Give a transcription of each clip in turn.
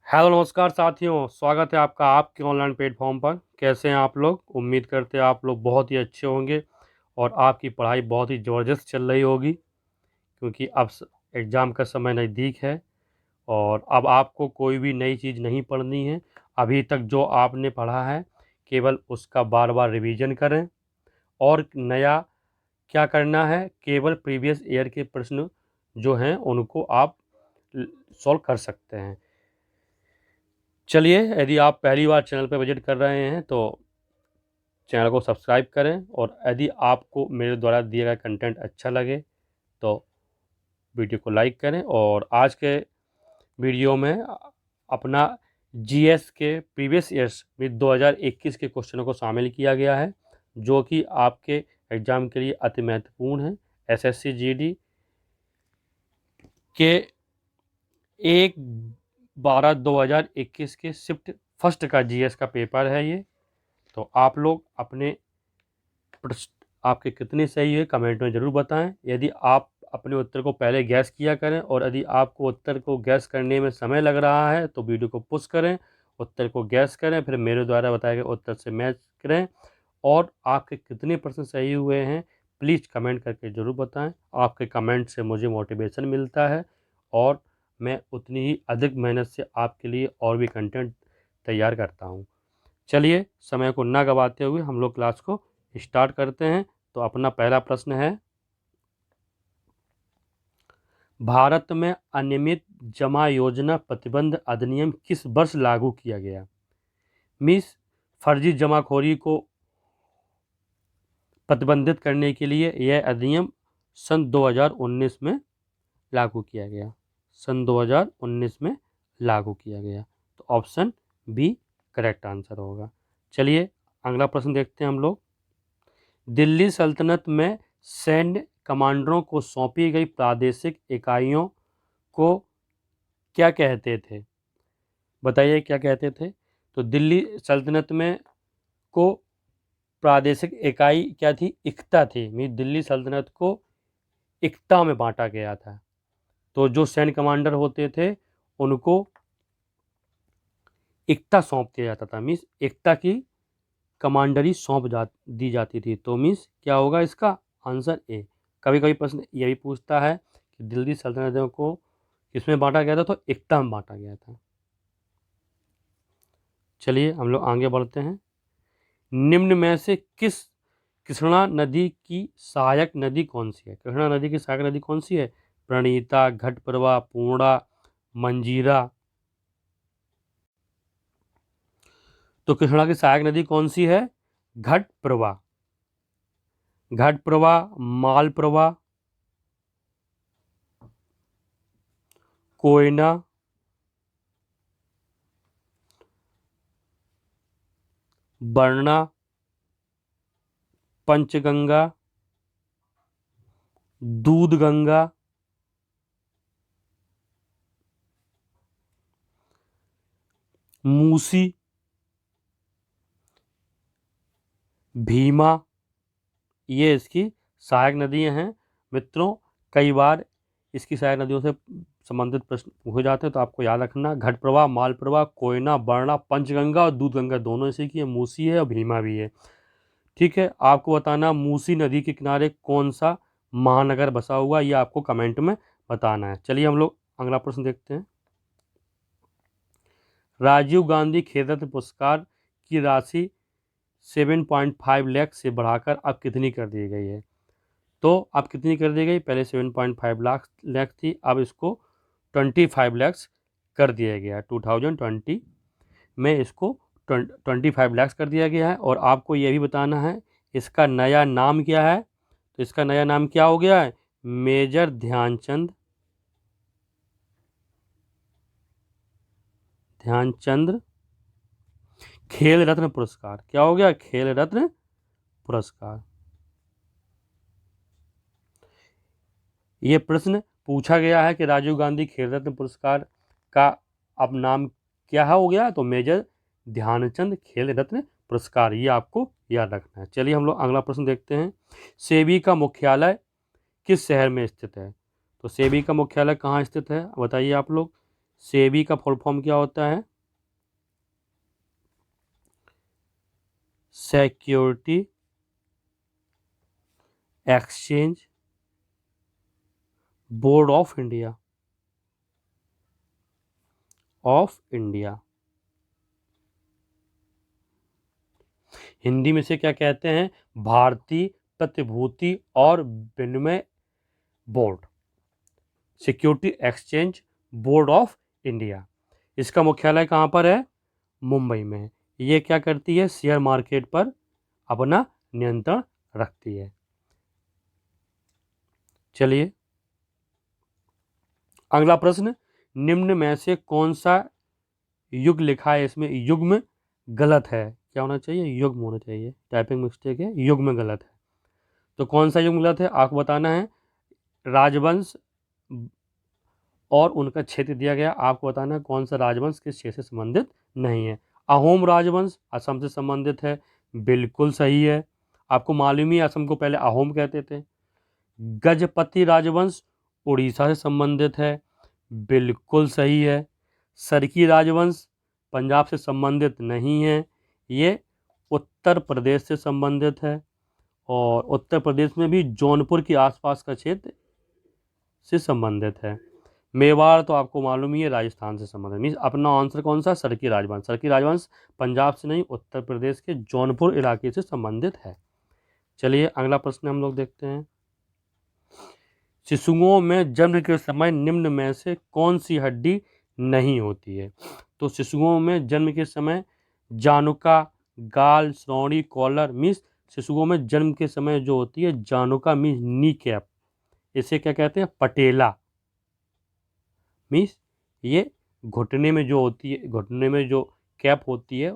Hello नमस्कार साथियों, स्वागत है आपका आपके ऑनलाइन प्लेटफॉर्म पर। कैसे हैं आप लोग? उम्मीद करते हैं आप लोग बहुत ही अच्छे होंगे और आपकी पढ़ाई बहुत ही ज़बरदस्त चल रही होगी, क्योंकि अब एग्ज़ाम का समय नज़दीक है और अब आपको कोई भी नई चीज़ नहीं पढ़नी है। अभी तक जो आपने पढ़ा है केवल उसका बार बार रिवीजन करें और नया क्या करना है, केवल प्रीवियस ईयर के प्रश्न जो हैं उनको आप सॉल्व कर सकते हैं। चलिए, यदि आप पहली बार चैनल पर विजिट कर रहे हैं तो चैनल को सब्सक्राइब करें, और यदि आपको मेरे द्वारा दिया गया कंटेंट अच्छा लगे तो वीडियो को लाइक करें। और आज के वीडियो में अपना जीएस के प्रीवियस ईयर्स में 2021 के क्वेश्चनों को शामिल किया गया है, जो कि आपके एग्ज़ाम के लिए अति महत्वपूर्ण है। एसएससी जीडी के 1/12/2021 के शिफ्ट फर्स्ट का जीएस का पेपर है ये। तो आप लोग अपने प्रश्न आपके कितने सही है कमेंट में ज़रूर बताएं। यदि आप अपने उत्तर को पहले गैस किया करें और यदि आपको उत्तर को गैस करने में समय लग रहा है तो वीडियो को पुश करें, उत्तर को गैस करें, फिर मेरे द्वारा बताए गए उत्तर से मैच करें। और आपके कितने प्रश्न सही हुए हैं प्लीज़ कमेंट करके ज़रूर बताएं। आपके कमेंट से मुझे मोटिवेशन मिलता है और मैं उतनी ही अधिक मेहनत से आपके लिए और भी कंटेंट तैयार करता हूँ। चलिए, समय को ना गवाते हुए हम लोग क्लास को स्टार्ट करते हैं। तो अपना पहला प्रश्न है, भारत में अनियमित जमा योजना प्रतिबंध अधिनियम किस वर्ष लागू किया गया? मीन्स फर्जी जमाखोरी को प्रतिबंधित करने के लिए यह अधिनियम सन 2019 में लागू किया गया। सन 2019 में लागू किया गया। तो ऑप्शन बी करेक्ट आंसर होगा। चलिए, अगला प्रश्न देखते हैं हम लोग। दिल्ली सल्तनत में सैन्य कमांडरों को सौंपी गई प्रादेशिक इकाइयों को क्या कहते थे? बताइए क्या कहते थे? तो दिल्ली सल्तनत में को प्रादेशिक इकाई क्या थी? इक्ता थी। मीन दिल्ली सल्तनत को इक्ता में बांटा गया था। तो जो सैन्य कमांडर होते थे उनको इक्ता सौंप दिया जाता था। मीन्स इक्ता की कमांडरी दी जाती थी। तो मीन्स क्या होगा इसका आंसर ए। कभी कभी प्रश्न ये भी पूछता है कि दिल्ली सल्तनत को किसमें बांटा गया था? तो इक्ता में बांटा गया था। चलिए हम लोग आगे बढ़ते हैं। निम्न में से कृष्णा नदी की सहायक नदी कौन सी है? कृष्णा नदी की सहायक नदी कौन सी है? प्रणीता, घटप्रभा, पूर्णा, मंजीरा। तो कृष्णा की सहायक नदी कौन सी है? घटप्रभा। घटप्रभा, मालप्रभा, कोयना, बरना, पंचगंगा, दूधगंगा, मूसी, भीमा, ये इसकी सहायक नदियां हैं। मित्रों, कई बार इसकी सहायक नदियों से संबंधित प्रश्न हो जाते हैं, तो आपको याद रखना घटप्रभा, मालप्रभा, कोयना, बरना, पंचगंगा और दूधगंगा दोनों इसी की है। मूसी है और भीमा भी है। ठीक है, आपको बताना मूसी नदी के किनारे कौन सा महानगर बसा हुआ, ये आपको कमेंट में बताना है। चलिए हम लोग अगला प्रश्न देखते हैं। राजीव गांधी खेल रत्न पुरस्कार की राशि 7.5 लाख से बढ़ाकर अब कितनी कर दी गई है? तो अब कितनी कर दी गई? पहले 7.5 लाख थी, अब इसको 25 लाख कर दिया गया। 2020 में इसको 25 लाख कर दिया गया है। और आपको यह भी बताना है इसका नया नाम क्या है। तो इसका नया नाम क्या हो गया है? मेजर ध्यानचंद खेल रत्न पुरस्कार। क्या हो गया? खेल रत्न पुरस्कार। ये प्रश्न पूछा गया है कि राजीव गांधी खेल रत्न पुरस्कार का अब नाम क्या हो गया? तो मेजर ध्यानचंद खेल रत्न पुरस्कार। ये आपको याद रखना है। चलिए हम लोग अगला प्रश्न देखते हैं। सेबी का मुख्यालय किस शहर में स्थित है? तो सेबी का मुख्यालय कहाँ स्थित है बताइए आप लोग। सेबी का फुल फॉर्म क्या होता है? Security exchange board of India, Hindi में से क्या कहते हैं? भारतीय प्रतिभूति और विनिमय board, security exchange board of India. इसका मुख्यालय कहाँ पर है? मुंबई में है। ये क्या करती है? शेयर मार्केट पर अपना नियंत्रण रखती है। चलिए अगला प्रश्न, निम्न में से कौन सा युग लिखा है? इसमें युग्म गलत है। क्या होना चाहिए? युग्म होना चाहिए, टाइपिंग मिस्टेक है, युग्म गलत है। तो कौन सा युग्म गलत है आपको बताना है। राजवंश और उनका क्षेत्र दिया गया, आपको बताना है कौन सा राजवंश किस क्षेत्र से संबंधित नहीं है। अहोम राजवंश असम से संबंधित है, बिल्कुल सही है। आपको मालूम ही असम को पहले अहोम कहते थे। गजपति राजवंश उड़ीसा से संबंधित है, बिल्कुल सही है। सरकी राजवंश पंजाब से संबंधित नहीं है, ये उत्तर प्रदेश से संबंधित है। और उत्तर प्रदेश में भी जौनपुर के आसपास का क्षेत्र से संबंधित है। मेवाड़ तो आपको मालूम ही है राजस्थान से संबंधित। मीन्स अपना आंसर कौन सा? सरकी राजवंश। सरकी राजवंश पंजाब से नहीं, उत्तर प्रदेश के जौनपुर इलाके से संबंधित है। चलिए अगला प्रश्न हम लोग देखते हैं। शिशुओं में जन्म के समय निम्न में से कौन सी हड्डी नहीं होती है? तो शिशुओं में जन्म के समय जानुका, गाल, श्रोणि, कॉलर, मीन्स शिशुओं में जन्म के समय जो होती है जानुका मीन्स नी कैप, इसे क्या कहते हैं? पटेला। मीन्स ये घुटने में जो होती है, घुटने में जो कैप होती है,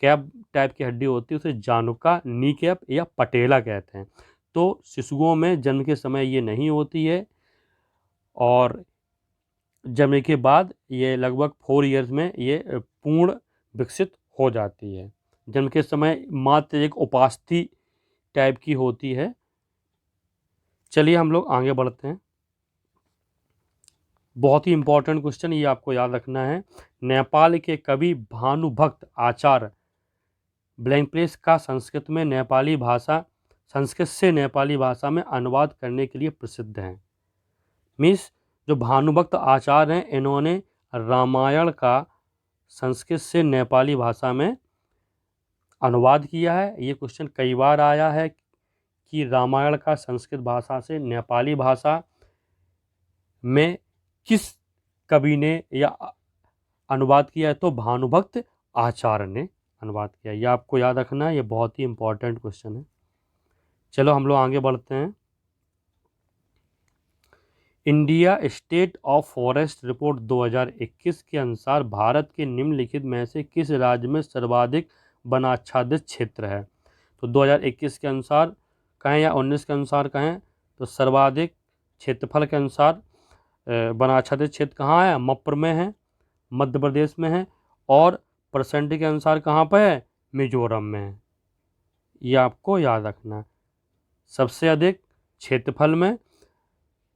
कैप टाइप की हड्डी होती है, उसे जानुका, नी कैप या पटेला कहते हैं। तो शिशुओं में जन्म के समय ये नहीं होती है और जन्म के बाद ये लगभग 4 ईयर्स में ये पूर्ण विकसित हो जाती है। जन्म के समय मात्र एक उपास्थि टाइप की होती है। चलिए हम लोग आगे बढ़ते हैं। बहुत ही इंपॉर्टेंट क्वेश्चन, ये आपको याद रखना है। नेपाल के कवि भानुभक्त आचार्य ब्लैंक प्लेस का संस्कृत में नेपाली भाषा, संस्कृत से नेपाली भाषा में अनुवाद करने के लिए प्रसिद्ध हैं। मीन्स जो भानुभक्त आचार्य हैं, इन्होंने रामायण का संस्कृत से नेपाली भाषा में अनुवाद किया है। ये क्वेश्चन कई बार आया है कि रामायण का संस्कृत भाषा से नेपाली भाषा में किस कवि ने या अनुवाद किया है? तो भानुभक्त आचार्य ने अनुवाद किया। ये आपको याद रखना है, ये बहुत ही इंपॉर्टेंट क्वेश्चन है। चलो हम लोग आगे बढ़ते हैं। India state of forest report 2021 के अनुसार भारत के निम्नलिखित में से किस राज्य में सर्वाधिक वनाच्छादित क्षेत्र है? तो 2021 के अनुसार कहें या 19 के अनुसार कहें, तो सर्वाधिक क्षेत्रफल के अनुसार वनाच्छादित क्षेत्र कहाँ है? मप्र में है, मध्य प्रदेश में है, और परसेंट के अनुसार कहाँ पर है? मिजोरम में है। ये आपको याद रखना है। सबसे अधिक क्षेत्रफल में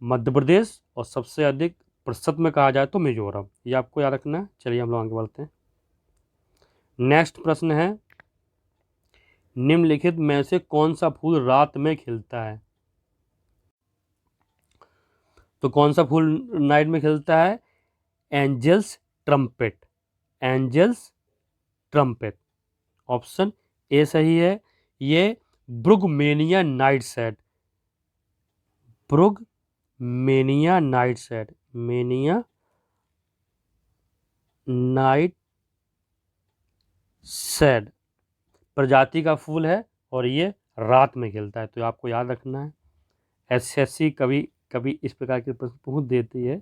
मध्य प्रदेश और सबसे अधिक प्रतिशत में कहा जाए तो मिजोरम। ये आपको याद रखना है। चलिए हम लोग आगे बढ़ते हैं। नेक्स्ट प्रश्न है, निम्नलिखित में से कौन सा फूल रात में खिलता है? तो कौन सा फूल नाइट में खिलता है? Angels trumpet, angels trumpet. Option A सही है। ये Brugmansia night set, Brugmansia night set, मेनिया नाइट सेट प्रजाति का फूल है और ये रात में खिलता है। तो आपको याद रखना है। एसएससी कभी कभी इस प्रकार के प्रश्न पूछ देती है,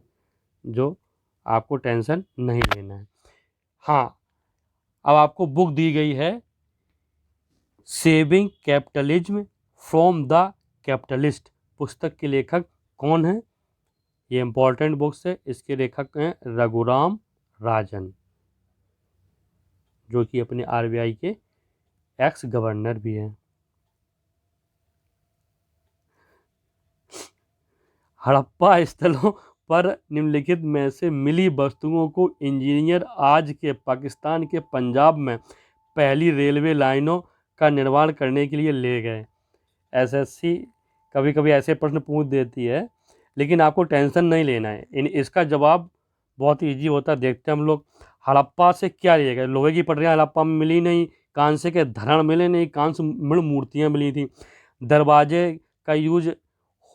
जो आपको टेंशन नहीं लेना है। हाँ, अब आपको बुक दी गई है saving capitalism from the capitalist. पुस्तक के लेखक कौन है? ये इंपॉर्टेंट बुक्स है। इसके लेखक हैं रघुराम राजन, जो कि अपने आरबीआई के एक्स गवर्नर भी हैं। हड़प्पा स्थलों पर निम्नलिखित में से मिली वस्तुओं को इंजीनियर आज के पाकिस्तान के पंजाब में पहली रेलवे लाइनों का निर्माण करने के लिए ले गए। एसएससी कभी कभी ऐसे प्रश्न पूछ देती है, लेकिन आपको टेंशन नहीं लेना है। इसका जवाब बहुत ईजी होता है। देखते हैं हम लोग हड़प्पा से क्या लिए गए। लोहे की पटरियाँ हड़प्पा में मिली नहीं, कांसे के धरण मिले नहीं, कांस्य मृण मूर्तियाँ मिली थी। दरवाजे का यूज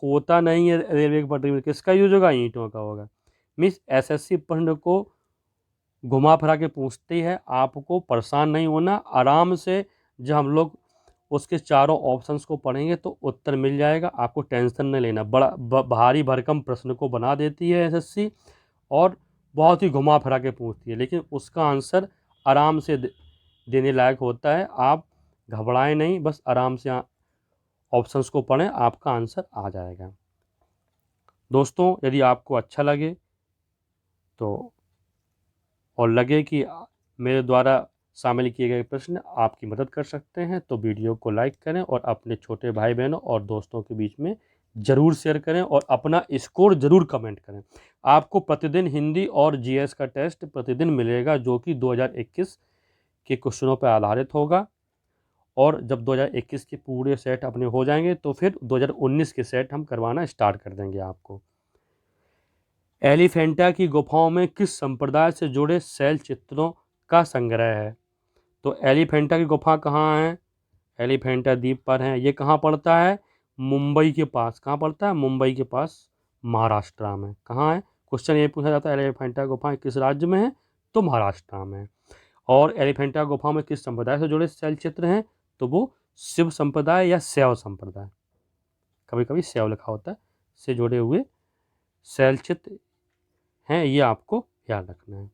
होता नहीं है रेलवे की पटरी में, किसका यूज होगा? ईंटों का होगा। मीन्स एसएससी प्रश्न को घुमा फिरा के पूछती है, आपको परेशान नहीं होना। आराम से जब हम लोग उसके चारों ऑप्शंस को पढ़ेंगे तो उत्तर मिल जाएगा, आपको टेंशन नहीं लेना। बड़ा भारी भरकम प्रश्न को बना देती है एसएससी और बहुत ही घुमा फिरा के पूछती है, लेकिन उसका आंसर आराम से देने लायक होता है। आप घबराएं नहीं, बस आराम से ऑप्शंस को पढ़ें, आपका आंसर आ जाएगा। दोस्तों, यदि आपको अच्छा लगे तो और लगे कि मेरे द्वारा शामिल किए गए प्रश्न आपकी मदद कर सकते हैं तो वीडियो को लाइक करें और अपने छोटे भाई बहनों और दोस्तों के बीच में ज़रूर शेयर करें और अपना स्कोर ज़रूर कमेंट करें। आपको प्रतिदिन हिंदी और जीएस का टेस्ट प्रतिदिन मिलेगा, जो कि 2021 के क्वेश्चनों पर आधारित होगा। और जब 2021 के पूरे सेट अपने हो जाएंगे तो फिर 2019 के सेट हम करवाना स्टार्ट कर देंगे आपको। एलिफेंटा की गुफाओं में किस संप्रदाय से जुड़े शैल चित्रों का संग्रह है? तो एलिफेंटा की गुफा कहाँ है? एलिफेंटा द्वीप पर है। ये कहाँ पड़ता है? मुंबई के पास। कहाँ पड़ता है? मुंबई के पास, महाराष्ट्र में। कहाँ है? क्वेश्चन ये पूछा जाता है, एलिफेंटा गुफा किस राज्य में है? तो महाराष्ट्र में। और एलिफेंटा गुफा में किस संप्रदाय से जुड़े शैल चित्र हैं? तो वो शिव संप्रदाय या शैव संप्रदाय, कभी कभी शैव लिखा होता है, से जुड़े हुए शैल चित्र हैं। ये आपको याद रखना है।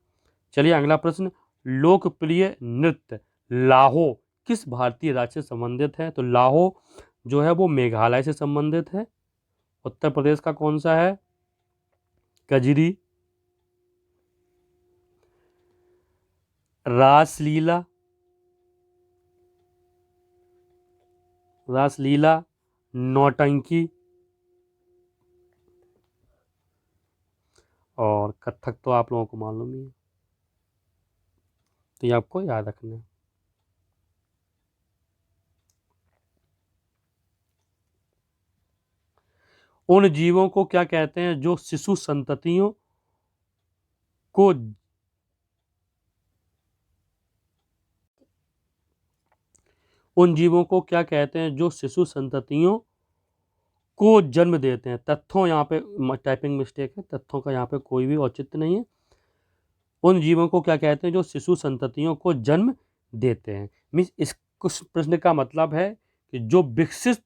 चलिए अगला प्रश्न, लोकप्रिय नृत्य लाहो किस भारतीय राज्य से संबंधित है? तो लाहो जो है वो मेघालय से संबंधित है। उत्तर प्रदेश का कौन सा है? कजरी, रासलीला, रासलीला, नौटंकी और कथक तो आप लोगों को मालूम ही है, तो ये आपको याद रखना है। उन जीवों को क्या कहते हैं जो शिशु संततियों को उन जीवों को क्या कहते हैं जो शिशु संततियों को जन्म देते हैं? तथ्यों, यहाँ पे टाइपिंग मिस्टेक है, तथ्यों का यहाँ पे कोई भी औचित्य नहीं है। उन जीवों को क्या कहते हैं जो शिशु संततियों को जन्म देते हैं? मीन्स इस कुछ प्रश्न का मतलब है कि जो विकसित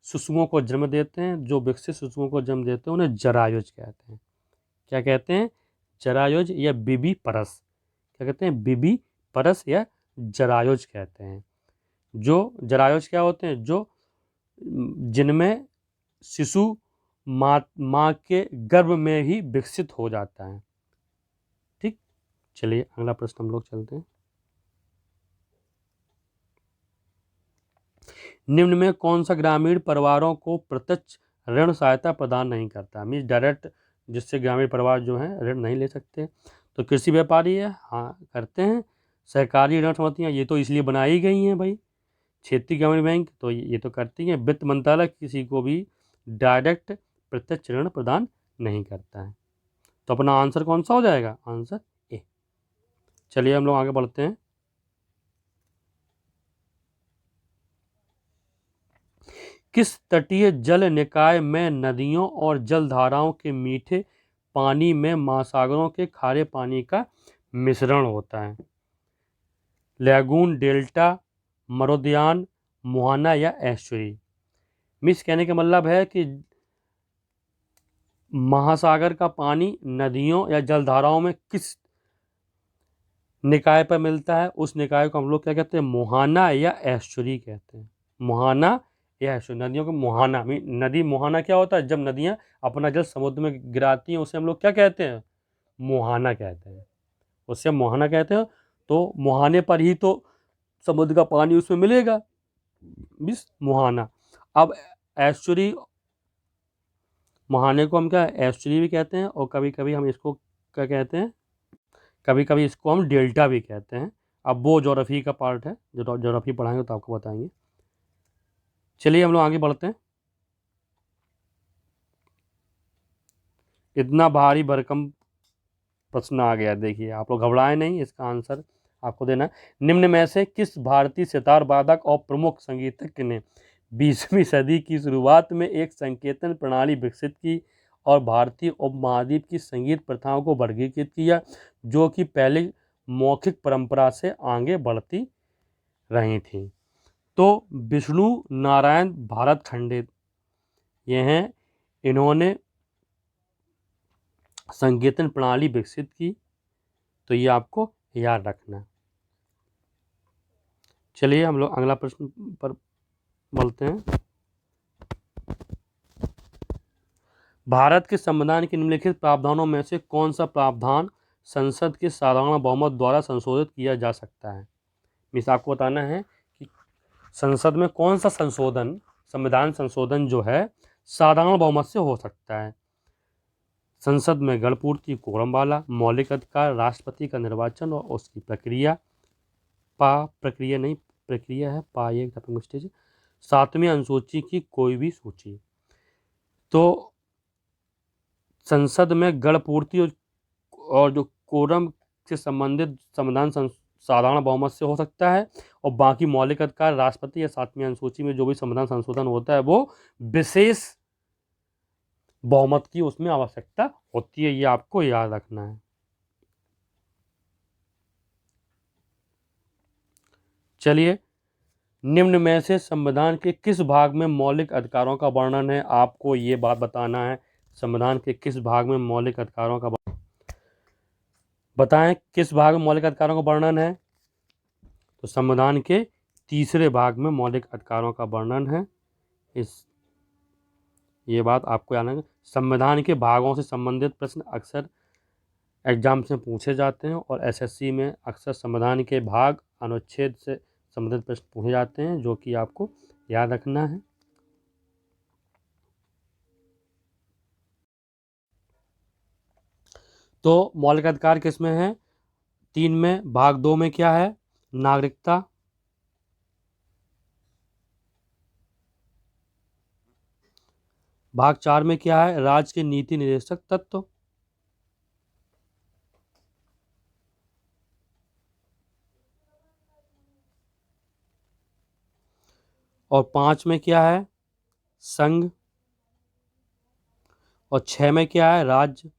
शिशुओं को जन्म देते हैं, जो विकसित शिशुओं को जन्म देते हैं उन्हें जरायुज कहते हैं। क्या कहते हैं? जरायुज या बीबी परस। क्या कहते हैं? बीबी परस या जरायुज कहते हैं। जो जरायुज क्या होते हैं? जो जिनमें शिशु माँ के गर्भ में ही विकसित हो जाता है। ठीक, चलिए अगला प्रश्न हम लोग चलते हैं। निम्न में कौन सा ग्रामीण परिवारों को प्रत्यक्ष ऋण सहायता प्रदान नहीं करता? मीन्स डायरेक्ट जिससे ग्रामीण परिवार जो है ऋण नहीं ले सकते। तो कृषि व्यापारी है, हाँ करते हैं। सहकारी ऋण समितियाँ, ये तो इसलिए बनाई गई हैं भाई। क्षेत्रीय ग्रामीण बैंक, तो ये तो करती हैं। वित्त मंत्रालय किसी को भी डायरेक्ट प्रत्यक्ष ऋण प्रदान नहीं करता है। तो अपना आंसर कौन सा हो जाएगा? Answer A. चलिए हम लोग आगे बढ़ते हैं। किस तटीय जल निकाय में नदियों और जलधाराओं के मीठे पानी में महासागरों के खारे पानी का मिश्रण होता है? लैगून, डेल्टा, मरोद्यान, मुहाना या एस्चुरी। मिस कहने का मतलब है कि महासागर का पानी नदियों या जलधाराओं में किस निकाय पर मिलता है, उस निकाय को हम लोग क्या कहते हैं? मुहाना या एस्चुरी कहते हैं। मुहाना या एस्चुरी, नदियों का मुहाना। नदी मुहाना क्या होता है? जब नदियां अपना जल समुद्र में गिराती हैं उसे हम लोग क्या कहते हैं? मुहाना कहते हैं। उससे मुहाना कहते हैं। तो मुहाने पर ही तो समुद्र का पानी उसमें मिलेगा, मिस मुहाना। अब एस्चुरी मुहाने को हम क्या एस्चुरी भी कहते हैं, और कभी कभी हम इसको क्या कहते हैं, कभी कभी इसको हम डेल्टा भी कहते हैं। अब वो ज्योग्राफी का पार्ट है, जो ज्योग्राफी पढ़ाएंगे तो आपको बताएंगे। चलिए हम लोग आगे बढ़ते हैं। इतना भारी भरकम प्रश्न आ गया, देखिए आप लोग घबराए नहीं, इसका आंसर आपको देना है। निम्न में से किस भारतीय सितार वादक और प्रमुख संगीतज्ञ ने 20वीं सदी की शुरुआत में एक संकेतन प्रणाली विकसित की और भारतीय उपमहाद्वीप की संगीत प्रथाओं को वर्गीकृत किया, जो कि पहले मौखिक परंपरा से आगे बढ़ती रही थी? तो विष्णु नारायण भारत खंडित ये हैं, इन्होंने संकेतन प्रणाली विकसित की, तो ये आपको याद रखना। चलिए हम लोग अगला प्रश्न पर बढ़ते हैं। भारत के संविधान के निम्नलिखित प्रावधानों में से कौन सा प्रावधान संसद के साधारण बहुमत द्वारा संशोधित किया जा सकता है? मिस आपको बताना है कि संसद में कौन सा संशोधन, संविधान संशोधन जो है साधारण बहुमत से हो सकता है। संसद में गणपूर्ति, कोरम वाला, मौलिक अधिकार, राष्ट्रपति का निर्वाचन और उसकी प्रक्रिया, प्रक्रिया नहीं, प्रक्रिया है, ये स्टेज, सातवीं अनुसूची की कोई भी सूची। तो संसद में गणपूर्ति और जो कोरम से संबंधित संविधान साधारण बहुमत से हो सकता है, और बाकी मौलिक अधिकार, राष्ट्रपति या सातवीं अनुसूची में जो भी संविधान संशोधन होता है वो विशेष बहुमत की उसमें आवश्यकता होती है, ये आपको याद रखना है। चलिए, निम्न में से संविधान के किस भाग में मौलिक अधिकारों का वर्णन है? आपको ये बात बताना है, संविधान के किस भाग में मौलिक अधिकारों का बताएं, किस भाग में मौलिक अधिकारों का वर्णन है? तो संविधान के तीसरे भाग में मौलिक अधिकारों का वर्णन है। ये बात आपको याद है। संविधान के भागों से संबंधित प्रश्न अक्सर एग्जाम से पूछे जाते हैं, और एसएससी में अक्सर संविधान के भाग, अनुच्छेद से संबंधित प्रश्न पूछे जाते हैं, जो कि आपको याद रखना है। तो मौलिक अधिकार किसमें है? 3 में। भाग 2 में क्या है? नागरिकता। भाग 4 में क्या है? राज्य के नीति निर्देशक तत्व। और 5 में क्या है? संघ। और 6 में क्या है? राज्य।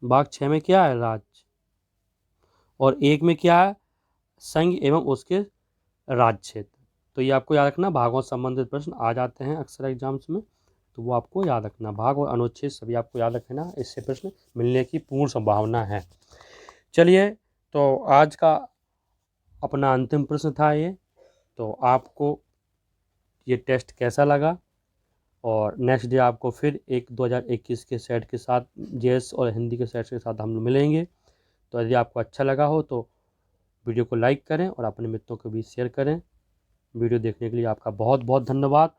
भाग 6 में क्या है? राज्य। और 1 में क्या है? संघ एवं उसके राज्य क्षेत्र। तो ये आपको याद रखना, भागों से संबंधित प्रश्न आ जाते हैं अक्सर एग्जाम्स में, तो वो आपको याद रखना। भाग और अनुच्छेद सभी आपको याद रखना, इससे प्रश्न मिलने की पूर्ण संभावना है। चलिए, तो आज का अपना अंतिम प्रश्न था ये। तो आपको ये टेस्ट कैसा लगा? और नेक्स्ट डे आपको फिर एक 2021 के सेट के साथ, जेएस और हिंदी के सेट के साथ हम मिलेंगे। तो यदि आपको अच्छा लगा हो तो वीडियो को लाइक करें और अपने मित्रों को भी शेयर करें। वीडियो देखने के लिए आपका बहुत बहुत धन्यवाद।